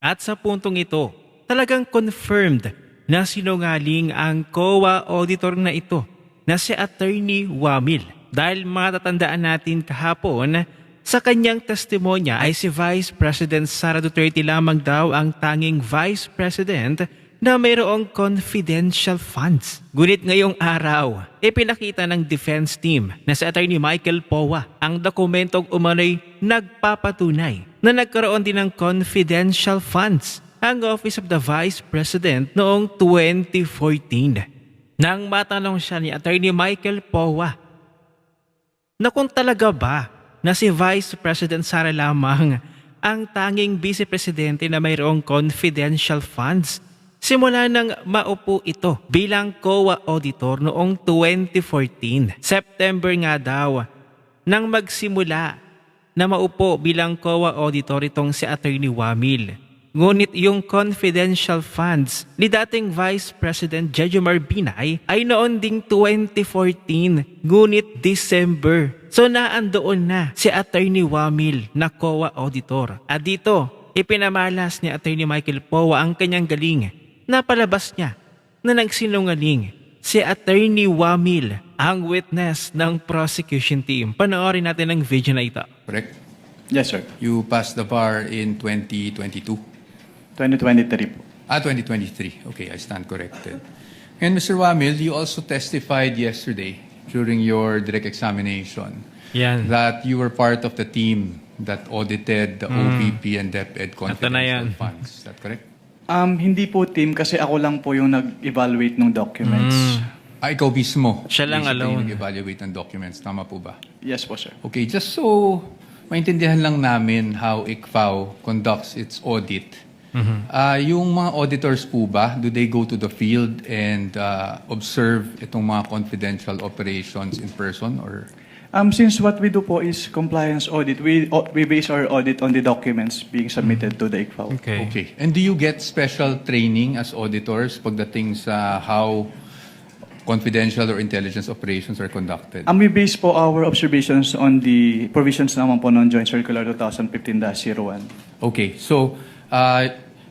At sa puntong ito, talagang confirmed na sinungaling ang COA auditor na ito na si Attorney Wamil. Dahil matatandaan natin kahapon, sa kanyang testimonya ay si Vice President Sara Duterte lamang daw ang tanging Vice President na mayroong confidential funds. Ngunit ngayong araw, ipinakita ng defense team na si Attorney Michael Powa ang dokumentong umano'y nagpapatunay na nagkaroon din ng confidential funds ang Office of the Vice President noong 2014. Nang matanong siya ni Attorney Michael Powa na kung talaga ba na si Vice President Sara lamang ang tanging Vice Presidente na mayroong confidential funds simula nang maupo ito bilang COA auditor noong 2014. September nga daw nang magsimula na maupo bilang COA auditor itong si Attorney Wamil. Ngunit yung confidential funds ni dating Vice President Jejomar Binay ay noon ding 2014, ngunit December. So naandoon na si Attorney Wamil na COA auditor. At dito, ipinamalas ni Attorney Michael Powa ang kanyang galing. Napalabas niya na nagsinungaling si Attorney Wamil, ang witness ng prosecution team. Panoorin natin ang video na ito. Correct? Yes, sir. You passed the bar in 2022? 2023 po. 2023. Okay, I stand corrected. And Mr. Wamil, you also testified yesterday during your direct examination Yan. that you were part of the team that audited the OVP and DepEd Ito na yan. confidential funds. Is that correct? Hindi po team kasi ako lang po yung nag-evaluate ng documents. Ikaw mismo. Siya lang basically alone. nag-evaluate ng documents. Tama po ba? Yes po, sir. Okay, just so maintindihan lang namin how ICFAO conducts its audit. Yung mga auditors po ba, do they go to the field and observe itong mga confidential operations in person or? Since what we do po is compliance audit, we base our audit on the documents being submitted to the ICFAO. Okay. And do you get special training as auditors pagdating sa how confidential or intelligence operations are conducted? We base po our observations on the provisions naman po ng Joint Circular 2015-01. Okay, so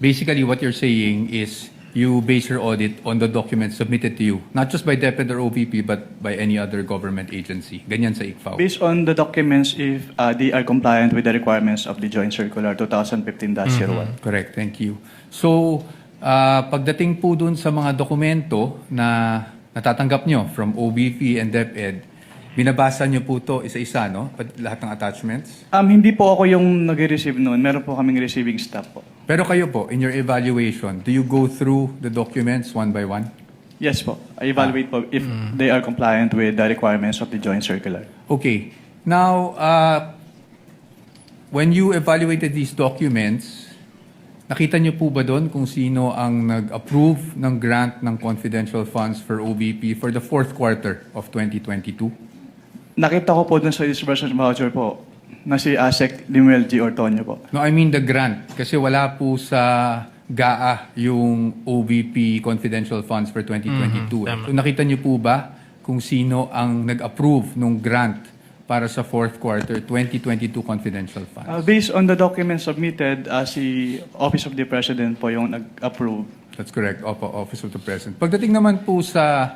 basically what you're saying is you base your audit on the documents submitted to you, not just by DepEd or OVP, but by any other government agency. Ganyan sa ICFAO. Based on the documents if they are compliant with the requirements of the Joint Circular 2015-01. Correct, thank you. So, pagdating po dun sa mga dokumento na natatanggap nyo from OVP and DepEd, binabasa nyo po to isa-isa, no? Lahat ng attachments? Hindi po ako yung nag-receive noon. Meron po kaming receiving staff po. Pero kayo po, in your evaluation, do you go through the documents one by one? Yes po. I evaluate po if they are compliant with the requirements of the Joint Circular. Okay. Now, when you evaluated these documents, nakita niyo po ba doon kung sino ang nag-approve ng grant ng confidential funds for OVP for the fourth quarter of 2022? Nakita ko po dun sa disbursement voucher po na si ASEC Limuel G. Ortonio po. No, I mean the grant. Kasi wala po sa GAA yung OVP confidential funds for 2022. So nakita niyo po ba kung sino ang nag-approve ng grant para sa fourth quarter 2022 confidential funds? Based on the documents submitted, si Office of the President po yung nag-approve. That's correct. Opo, Office of the President. Pagdating naman po sa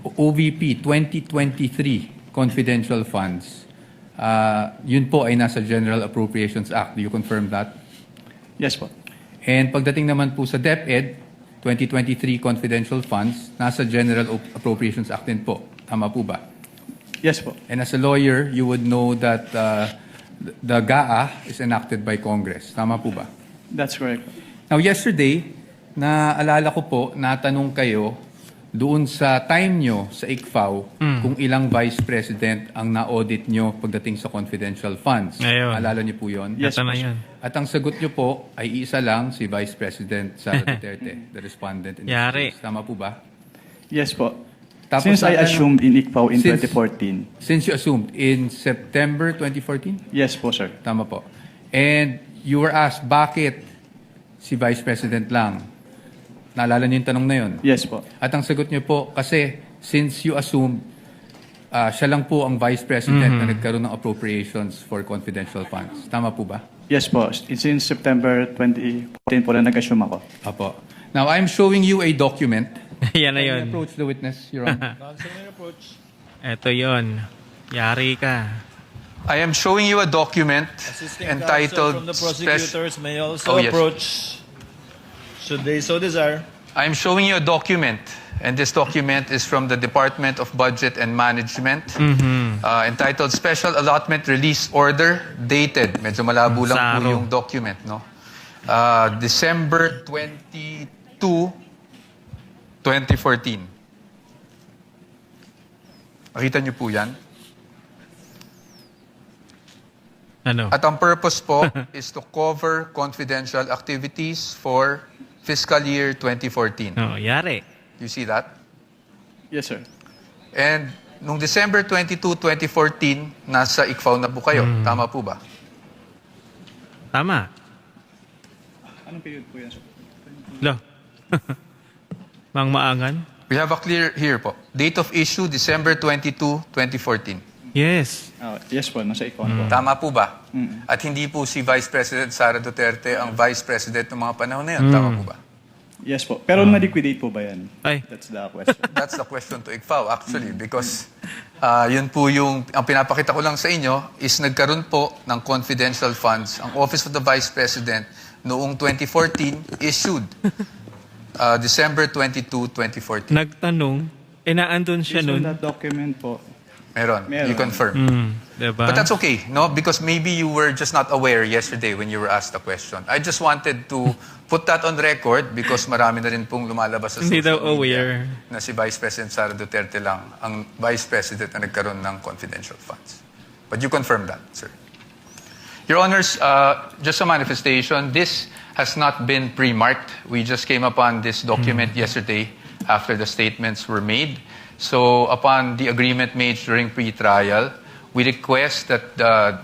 OVP 2023 confidential funds, yun po ay nasa General Appropriations Act. Do you confirm that? Yes po. And pagdating naman po sa DepEd 2023 confidential funds, nasa General Appropriations Act din po. Tama po ba? Yes po. And as a lawyer, you would know that the GAA is enacted by Congress. Tama po ba? That's correct. Now, yesterday, naalala ko po, natanong kayo doon sa time nyo sa ICFAO kung ilang vice president ang na-audit nyo pagdating sa confidential funds. Ayun. Alala nyo po yun? Yes, Ito na po. yan. At ang sagot nyo po ay isa lang, si Vice President Sara Duterte, the respondent in this Yari. case. Tama po ba? Yes po. Tapos Since I natanong- assumed in ICPAO in Since- 2014. Since you assumed, in September 2014? Yes po, sir. Tama po. And you were asked, bakit si Vice President lang? Naalala niyo yung tanong na yun? Yes po. At ang sagot niyo po, kasi since you assumed siya lang po ang Vice President na nagkaroon ng appropriations for confidential funds. Tama po ba? Yes po. Since September 2014 po na nag-assume ako. Apo. Now, I'm showing you a document. Yan na Can you yun. approach the witness, Your Honor? Eto yon. Yari ka. I am showing you a document Assisting entitled counsel from the Spec- prosecutors may also Oh, yes. approach, should they so desire. I am showing you a document, and this document is from the Department of Budget and Management, entitled Special Allotment Release Order, dated. Medyo malabo lang po Saro. yung document, no? December 22, 2014. Nakita niyo po yan? Ano? At ang purpose po is to cover confidential activities for fiscal year 2014. Oh, yari. You see that? Yes, sir. And nung December 22, 2014, nasa ICFAO na po kayo. Tama po ba? Tama. Anong period po yan, sir? Lo. Mang maangan? We have a clear here po. Date of issue, December 22, 2014. Yes. Yes po, nasa icon po. Tama po ba? At hindi po si Vice President Sara Duterte ang Vice President ng mga panahon na yun. Tama po ba? Yes po. Pero na-liquidate po ba yan? Ay. That's the question. That's the question to ICFAO actually because yun po yung, ang pinapakita ko lang sa inyo is nagkaroon po ng confidential funds. Ang Office of the Vice President noong 2014 issued December 22, 2014. Nagtanong, naandun siya Based on nun. that document po. Meron. Meron. You confirm. Diba? But that's okay, no? Because maybe you were just not aware yesterday when you were asked the question. I just wanted to put that on record because marami na rin pong lumalabas sa Hindi social daw media aware. na si Vice President Sara Duterte lang ang Vice President na nagkaroon ng confidential funds. But you confirm that, sir. Your Honors, just a manifestation, this has not been pre-marked. We just came upon this document yesterday after the statements were made. So upon the agreement made during pre-trial, we request that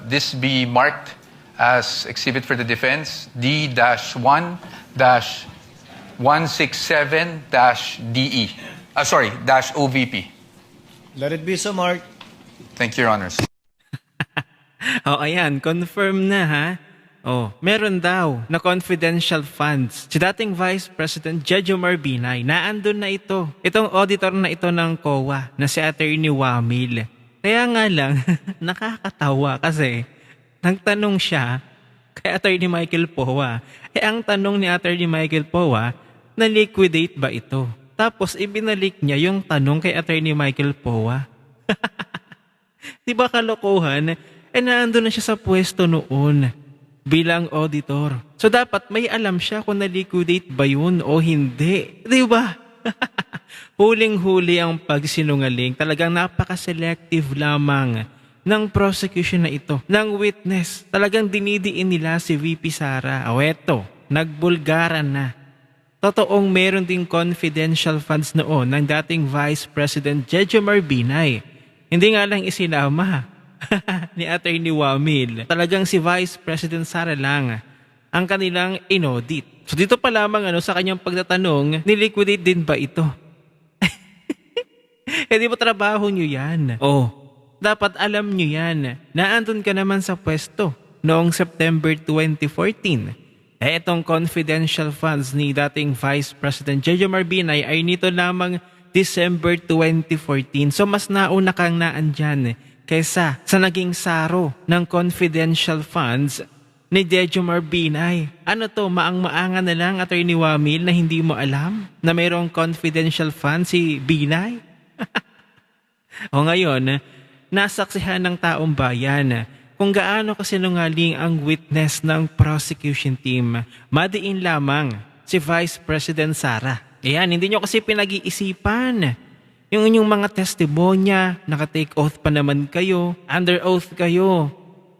this be marked as exhibit for the defense D-1-167-DE. -OVP. Let it be so marked. Thank you, Your Honors. Oh, ayan. Confirm na ha. Oh, meron daw na confidential funds. Si dating Vice President Jejomar Binay, naandun na ito. Itong auditor na ito ng COA na si Attorney Wamil. Kaya nga lang, nakakatawa kasi nagtanong siya kay Attorney Michael Poa. Ang tanong ni Attorney Michael Poa, na-liquidate ba ito? Tapos ibinalik niya yung tanong kay Attorney Michael Poa. Di ba kalokohan? Naandun na siya sa pwesto noon bilang auditor. So dapat may alam siya kung na-liquidate ba yun o hindi. Di ba? Huling-huli ang pagsinungaling. Talagang napaka-selective lamang ng prosecution na ito. Ng witness. Talagang dinidiin nila si VP Sara. O eto, nagbulgaran na. Totoong meron ding confidential funds noon ng dating Vice President Jejomar Binay. Hindi nga lang isinama ni Attorney Wamil. Talagang si Vice President Sara lang ang kanilang inaudit. So dito pa lamang sa kanyang pagtatanong, niliquidate din ba ito? Di ba trabaho nyo yan? Oh, dapat alam nyo yan. Naandun ka naman sa pwesto noong September 2014. Itong confidential funds ni dating Vice President Jejomar Binay ay nito lamang December 2014. So mas nauna kang naandyan kaysa sa naging saro ng confidential funds ni Jejomar Binay. Ano to, maang-maangan na lang Attorney Wamil na hindi mo alam na mayroong confidential funds si Binay? O ngayon, nasaksihan ng taong bayan kung gaano kasinungaling ang witness ng prosecution team. Madiin lamang si Vice President Sara. Ayan, hindi nyo kasi pinag-iisipan. Yung inyong mga testimonya, naka-take oath pa naman kayo, under oath kayo.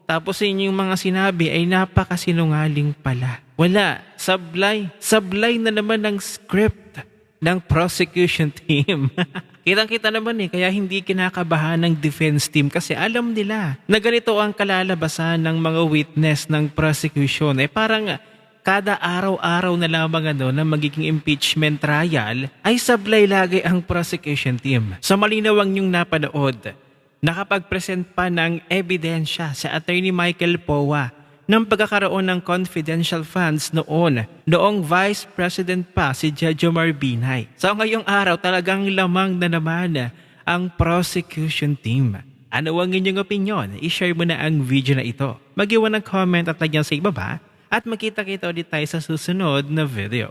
Tapos inyong mga sinabi ay napakasinungaling pala. Wala, sablay. Sablay na naman ng script ng prosecution team. Kitang-kita naman kaya hindi kinakabahan ng defense team kasi alam nila na ganito ang kalalabasan ng mga witness ng prosecution. Parang kada araw-araw na lamang na magiging impeachment trial ay sablay lagi ang prosecution team. Sa malinawang yung napanood, nakapag-present pa ng ebidensya sa Attorney Michael Poa ng pagkakaroon ng confidential funds noong Vice President pa si Jejomar Binay. So ngayong araw talagang lamang na naman ang prosecution team. Ano ang inyong opinion? I-share mo na ang video na ito. Mag-iwan ng comment at lagyan sa ibaba at magkita-kita ulit tayo sa susunod na video.